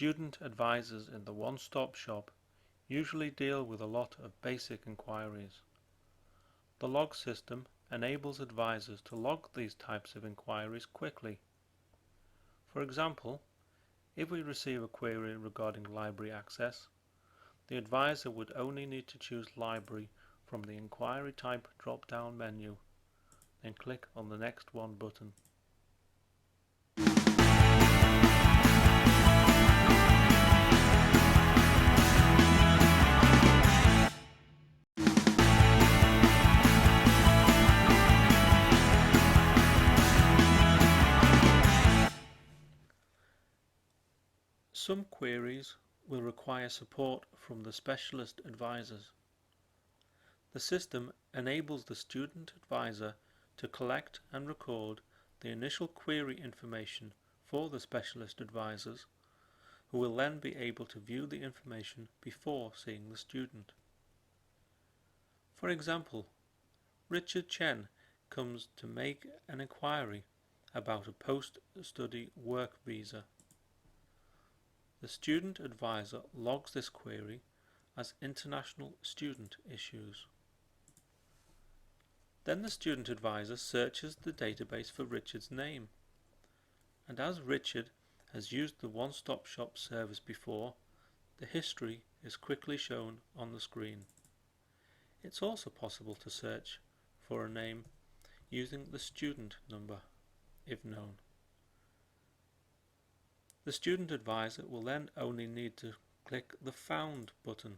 Student advisors in the one-stop shop usually deal with a lot of basic inquiries. The log system enables advisors to log these types of inquiries quickly. For example, if we receive a query regarding library access, the advisor would only need to choose Library from the Inquiry Type drop-down menu, then click on the Next One button. Some queries will require support from the specialist advisors. The system enables the student advisor to collect and record the initial query information for the specialist advisors, who will then be able to view the information before seeing the student. For example, Richard Chen comes to make an inquiry about a post-study work visa. The student advisor logs this query as international student issues. Then the student advisor searches the database for Richard's name, and as Richard has used the one-stop shop service before, the history is quickly shown on the screen. It's also possible to search for a name using the student number, if known. The student advisor will then only need to click the Found button,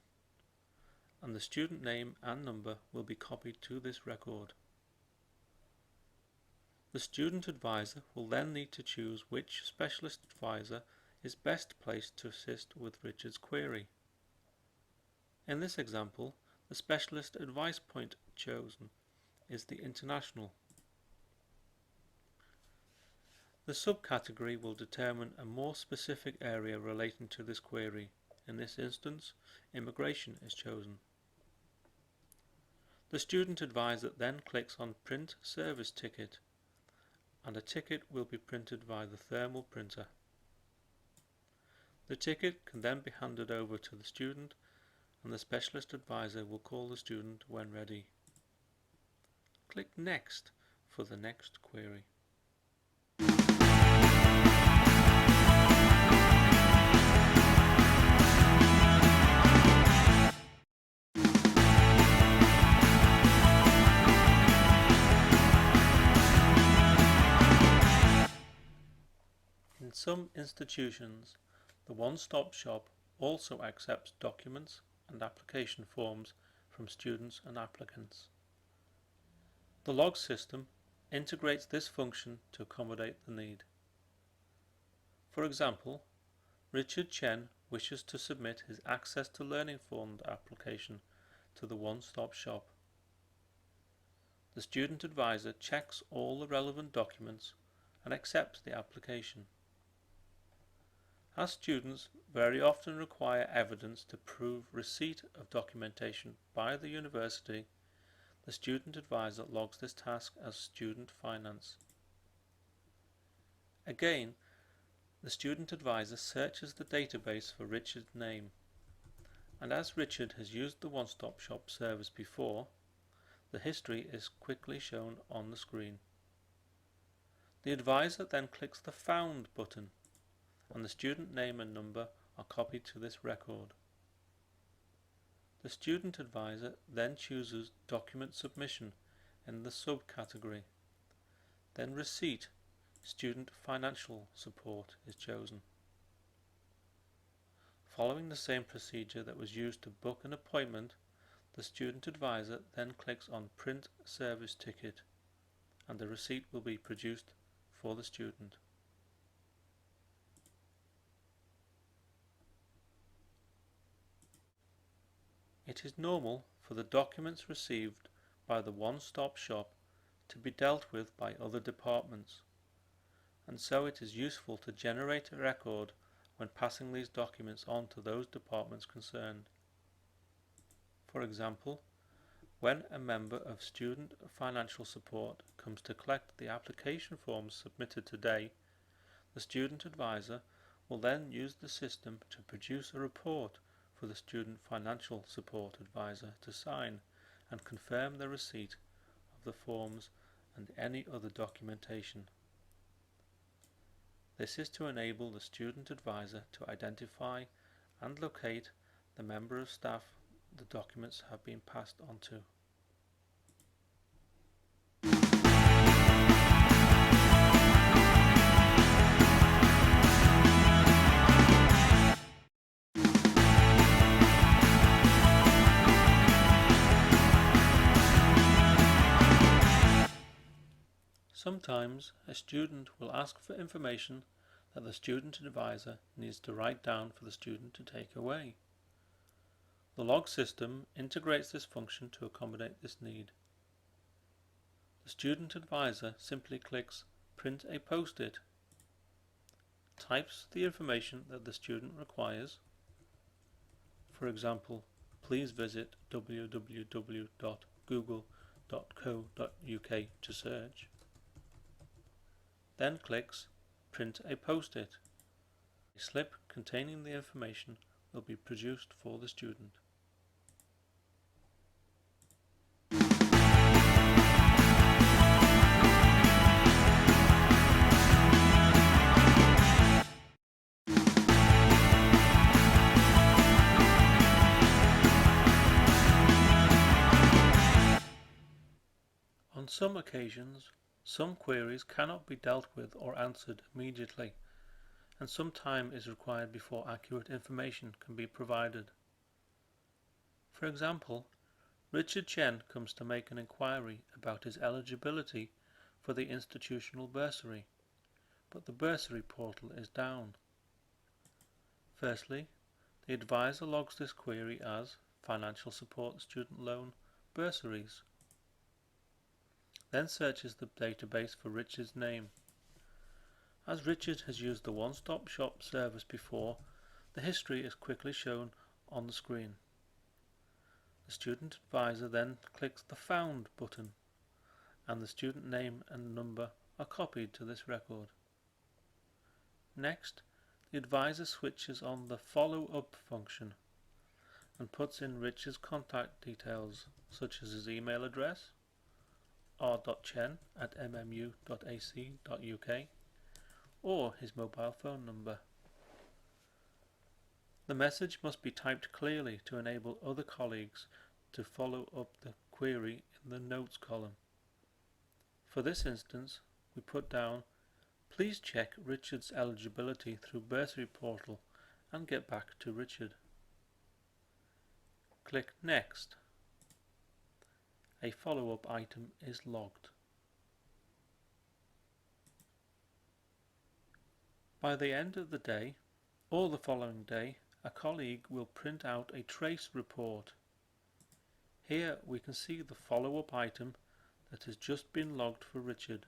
and the student name and number will be copied to this record. The student advisor will then need to choose which specialist advisor is best placed to assist with Richard's query. In this example, the specialist advice point chosen is the International. The subcategory will determine a more specific area relating to this query. In this instance, immigration is chosen. The student advisor then clicks on Print Service Ticket, and a ticket will be printed via the thermal printer. The ticket can then be handed over to the student, and the specialist advisor will call the student when ready. Click Next for the next query. In some institutions, the one-stop shop also accepts documents and application forms from students and applicants. The log system integrates this function to accommodate the need. For example, Richard Chen wishes to submit his Access to Learning Fund application to the one-stop shop. The student advisor checks all the relevant documents and accepts the application. As students very often require evidence to prove receipt of documentation by the university, the student advisor logs this task as student finance. Again, the student advisor searches the database for Richard's name, and as Richard has used the one-stop shop service before, the history is quickly shown on the screen. The advisor then clicks the Found button, and the student name and number are copied to this record. The student advisor then chooses Document Submission in the subcategory. Then Receipt, Student Financial Support is chosen. Following the same procedure that was used to book an appointment, the student advisor then clicks on Print Service Ticket, and the receipt will be produced for the student. It is normal for the documents received by the one-stop shop to be dealt with by other departments, and so it is useful to generate a record when passing these documents on to those departments concerned. For example, when a member of Student Financial Support comes to collect the application forms submitted today, the student advisor will then use the system to produce a report for the Student Financial Support Advisor to sign and confirm the receipt of the forms and any other documentation. This is to enable the Student Advisor to identify and locate the member of staff the documents have been passed on to. Sometimes a student will ask for information that the Student Advisor needs to write down for the student to take away. The log system integrates this function to accommodate this need. The Student Advisor simply clicks Print a Post-it, types the information that the student requires, for example, please visit www.google.co.uk to search, then clicks Print a Post-it. A slip containing the information will be produced for the student. On some occasions, some queries cannot be dealt with or answered immediately, and some time is required before accurate information can be provided. For example, Richard Chen comes to make an inquiry about his eligibility for the institutional bursary, but the bursary portal is down. Firstly, the advisor logs this query as Financial Support Student Loan Bursaries, then searches the database for Richard's name. As Richard has used the one-stop shop service before, the history is quickly shown on the screen. The Student Advisor then clicks the Found button, and the student name and number are copied to this record. Next, the advisor switches on the Follow Up function and puts in Richard's contact details, such as his email address, r.chen@mmu.ac.uk, or his mobile phone number. The message must be typed clearly to enable other colleagues to follow up the query in the Notes column. For this instance, we put down, please check Richard's eligibility through Bursary Portal and get back to Richard. Click Next. A follow-up item is logged. By the end of the day, or the following day, a colleague will print out a trace report. Here we can see the follow-up item that has just been logged for Richard.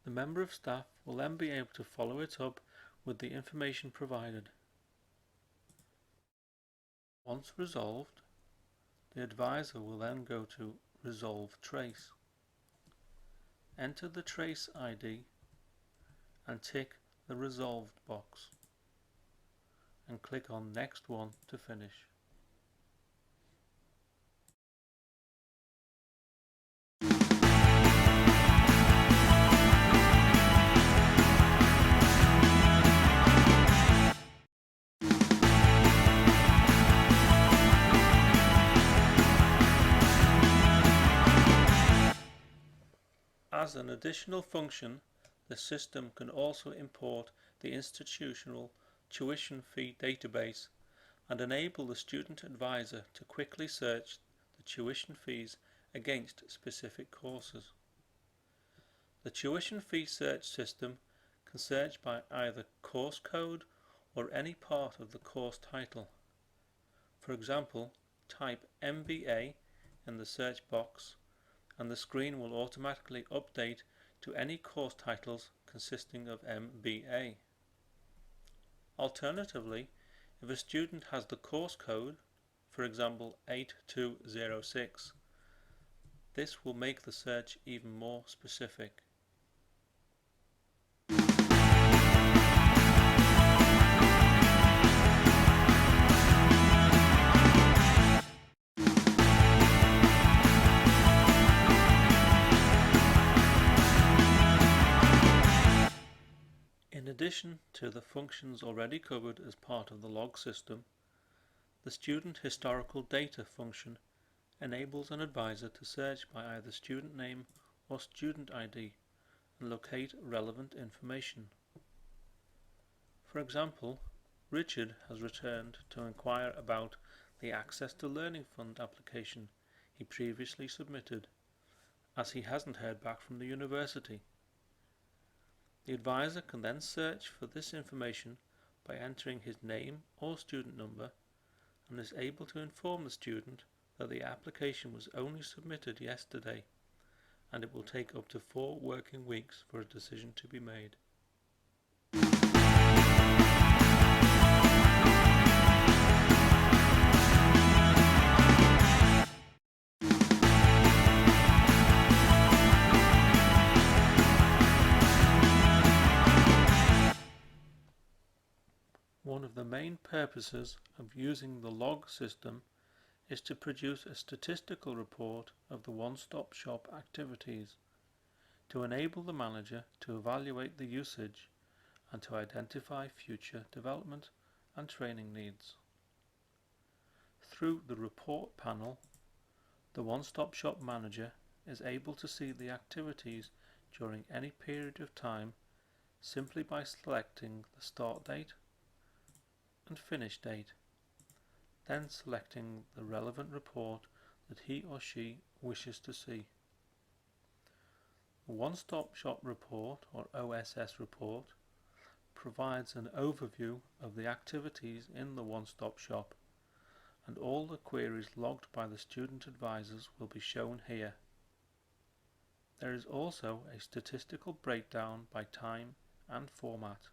The member of staff will then be able to follow it up with the information provided. Once resolved, the advisor will then go to Resolve Trace. Enter the trace ID and tick the Resolved box and click on Next One to finish. As an additional function, the system can also import the institutional tuition fee database and enable the student advisor to quickly search the tuition fees against specific courses. The tuition fee search system can search by either course code or any part of the course title. For example, type MBA in the search box and the screen will automatically update to any course titles consisting of MBA. Alternatively, if a student has the course code, for example 8206, this will make the search even more specific. addition to the functions already covered as part of the log system, the Student Historical Data function enables an advisor to search by either student name or student ID and locate relevant information. For example, Richard has returned to inquire about the Access to Learning Fund application he previously submitted, as he hasn't heard back from the university. The advisor can then search for this information by entering his name or student number and is able to inform the student that the application was only submitted yesterday and it will take up to 4 working weeks for a decision to be made. One of the main purposes of using the log system is to produce a statistical report of the one-stop shop activities to enable the manager to evaluate the usage and to identify future development and training needs. Through the report panel, the one-stop shop manager is able to see the activities during any period of time simply by selecting the start date and finish date, then selecting the relevant report that he or she wishes to see. The One-Stop Shop Report, or OSS report, provides an overview of the activities in the one-stop shop, and all the queries logged by the student advisors will be shown here. There is also a statistical breakdown by time and format.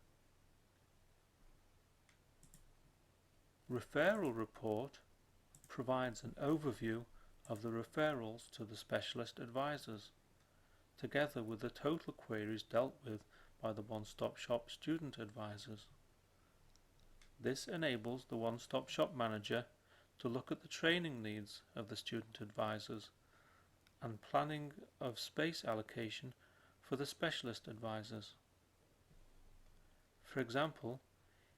Referral Report provides an overview of the referrals to the specialist advisors, together with the total queries dealt with by the one-stop shop student advisors. This enables the one-stop shop manager to look at the training needs of the student advisors and planning of space allocation for the specialist advisors. For example,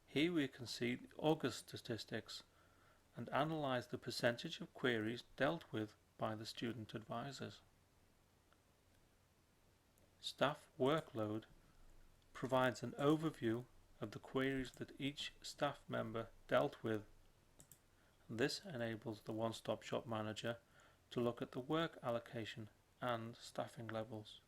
here we can see August statistics and analyse the percentage of queries dealt with by the student advisors. Staff workload provides an overview of the queries that each staff member dealt with. This enables the one-stop shop manager to look at the work allocation and staffing levels.